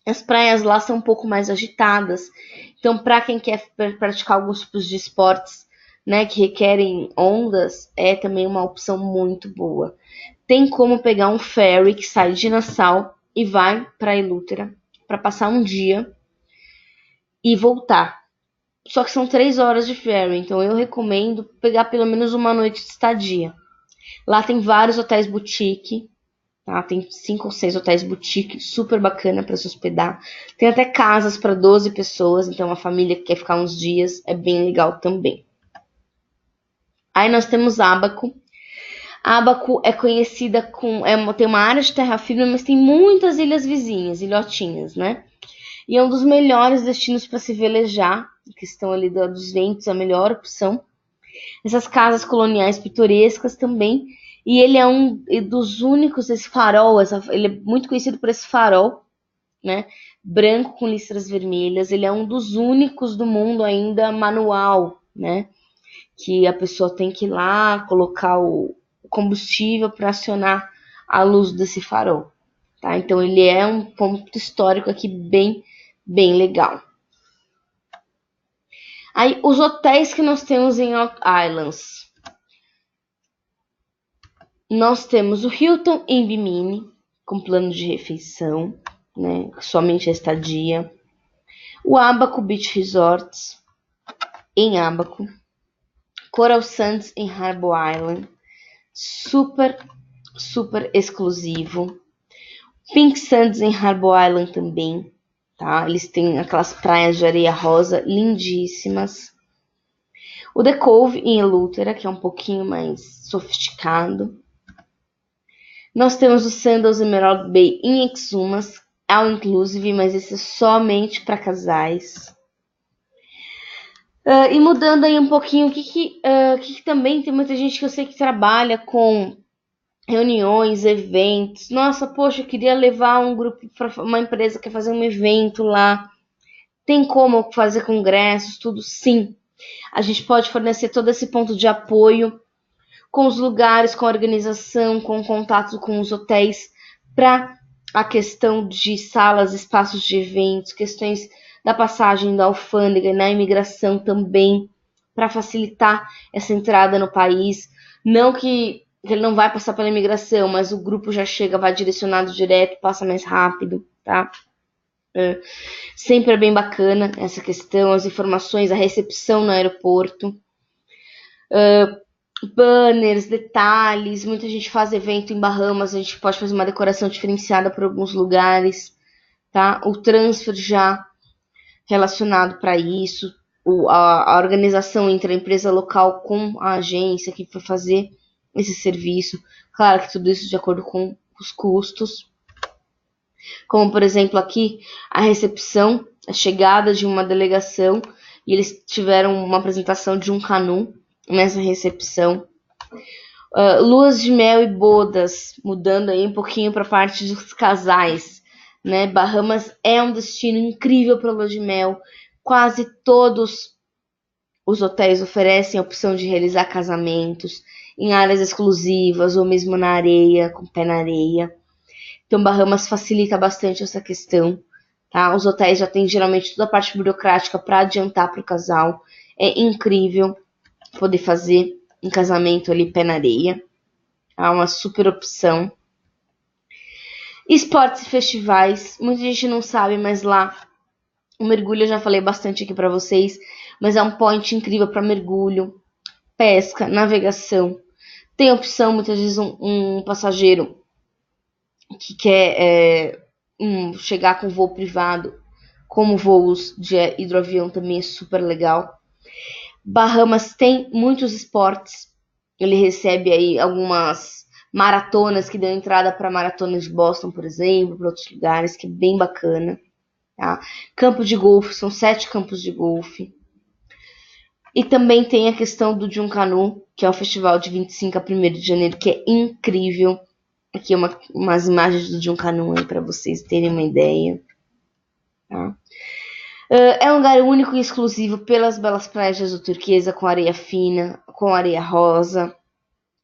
As praias lá são um pouco mais agitadas, então para quem quer praticar alguns tipos de esportes, né, que requerem ondas, é também uma opção muito boa. Tem como pegar um ferry que sai de Nassau e vai para Eleuthera para passar um dia e voltar. Só que são 3 horas de ferry, então eu recomendo pegar pelo menos uma noite de estadia. Lá tem vários hotéis boutique, tá? Tem 5 ou 6 hotéis boutique, super bacana para se hospedar. Tem até casas para 12 pessoas, então a família que quer ficar uns dias é bem legal também. Aí nós temos Abaco. Abaco é conhecida tem uma área de terra firme, mas tem muitas ilhas vizinhas, ilhotinhas, né? E é um dos melhores destinos para se velejar, que estão ali dos ventos, a melhor opção. Essas casas coloniais pitorescas também. E ele é um dos únicos, esse farol, ele é muito conhecido por esse farol, né? Branco com listras vermelhas. Ele é um dos únicos do mundo ainda manual, né? Que a pessoa tem que ir lá, colocar o combustível para acionar a luz desse farol, tá? Então ele é um ponto histórico aqui bem legal. Aí os hotéis que nós temos em Oak Islands. Nós temos o Hilton em Bimini, com plano de refeição, né? Somente a estadia. O Abaco Beach Resorts em Abaco. Coral Sands em Harbour Island. Super exclusivo. Pink Sands em Harbour Island também, tá? Eles têm aquelas praias de areia rosa lindíssimas. O The Cove em Eleuthera, que é um pouquinho mais sofisticado. Nós temos o Sandals Emerald Bay em Exumas, all inclusive, mas esse é somente para casais. E mudando aí um pouquinho, o que também tem muita gente que eu sei que trabalha com reuniões, eventos. Nossa, poxa, eu queria levar um grupo para uma empresa que quer fazer um evento lá. Tem como fazer congressos, tudo? Sim. A gente pode fornecer todo esse ponto de apoio com os lugares, com a organização, com o contato com os hotéis, para a questão de salas, espaços de eventos, questões da passagem da alfândega e na imigração também, para facilitar essa entrada no país. Não que ele não vai passar pela imigração, mas o grupo já chega, vai direcionado direto, passa mais rápido, tá? Sempre é bem bacana essa questão, as informações, a recepção no aeroporto. Banners, detalhes, muita gente faz evento em Bahamas, a gente pode fazer uma decoração diferenciada para alguns lugares, tá? O transfer já relacionado para isso, a organização entre a empresa local com a agência que foi fazer esse serviço. Claro que tudo isso de acordo com os custos. Como, por exemplo, aqui, a recepção, a chegada de uma delegação, e eles tiveram uma apresentação de um canu nessa recepção. Luas de mel e bodas, mudando aí um pouquinho para a parte dos casais, né? Bahamas é um destino incrível para lua de mel. Quase todos os hotéis oferecem a opção de realizar casamentos em áreas exclusivas ou mesmo na areia, com pé na areia. Então, Bahamas facilita bastante essa questão, tá? Os hotéis já têm geralmente toda a parte burocrática para adiantar para o casal. É incrível poder fazer um casamento ali pé na areia. É uma super opção. Esportes e festivais. Muita gente não sabe, mas lá o mergulho eu já falei bastante aqui para vocês, mas é um point incrível para mergulho, pesca, navegação. Tem opção, muitas vezes, um passageiro que quer chegar com voo privado, como voos de hidroavião também é super legal. Bahamas tem muitos esportes. Ele recebe aí algumas maratonas que dão entrada para maratonas de Boston, por exemplo, para outros lugares, que é bem bacana. Tá? Campo de golfe, são 7 campos de golfe. E também tem a questão do Junkanoo, que é o festival de 25 a 1º de janeiro, que é incrível. Aqui umas imagens do Junkanoo aí para vocês terem uma ideia. Tá? É um lugar único e exclusivo pelas belas praias de azul turquesa, com areia fina, com areia rosa,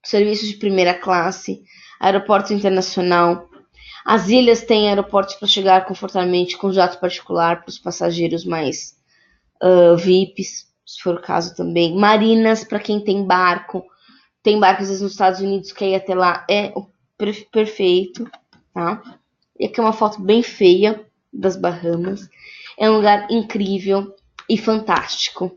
serviços de primeira classe, aeroporto internacional. As ilhas têm aeroportos para chegar confortavelmente com jato particular para os passageiros mais VIPs, se for o caso também. Marinas para quem tem barco. Tem barcos às vezes nos Estados Unidos que ir até lá é o perfeito, tá? E aqui é uma foto bem feia das Bahamas. É um lugar incrível e fantástico.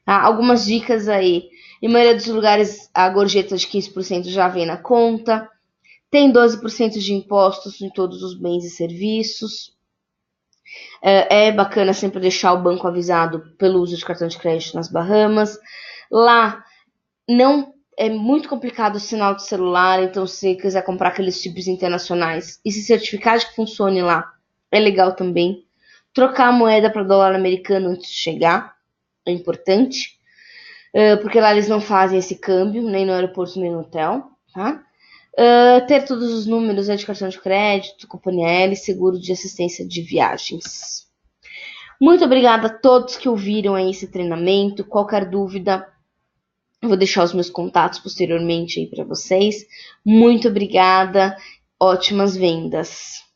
Tá? Algumas dicas aí. Em maioria dos lugares, a gorjeta de 15% já vem na conta. Tem 12% de impostos em todos os bens e serviços. É bacana sempre deixar o banco avisado pelo uso de cartão de crédito nas Bahamas. Lá não é muito complicado o sinal de celular, então se você quiser comprar aqueles chips internacionais e se certificar de que funcione lá, é legal também. Trocar a moeda para dólar americano antes de chegar é importante, porque lá eles não fazem esse câmbio, nem no aeroporto nem no hotel, tá? Ter todos os números de cartão de crédito, companhia aérea e seguro de assistência de viagens. Muito obrigada a todos que ouviram aí esse treinamento. Qualquer dúvida, eu vou deixar os meus contatos posteriormente aí para vocês. Muito obrigada, ótimas vendas!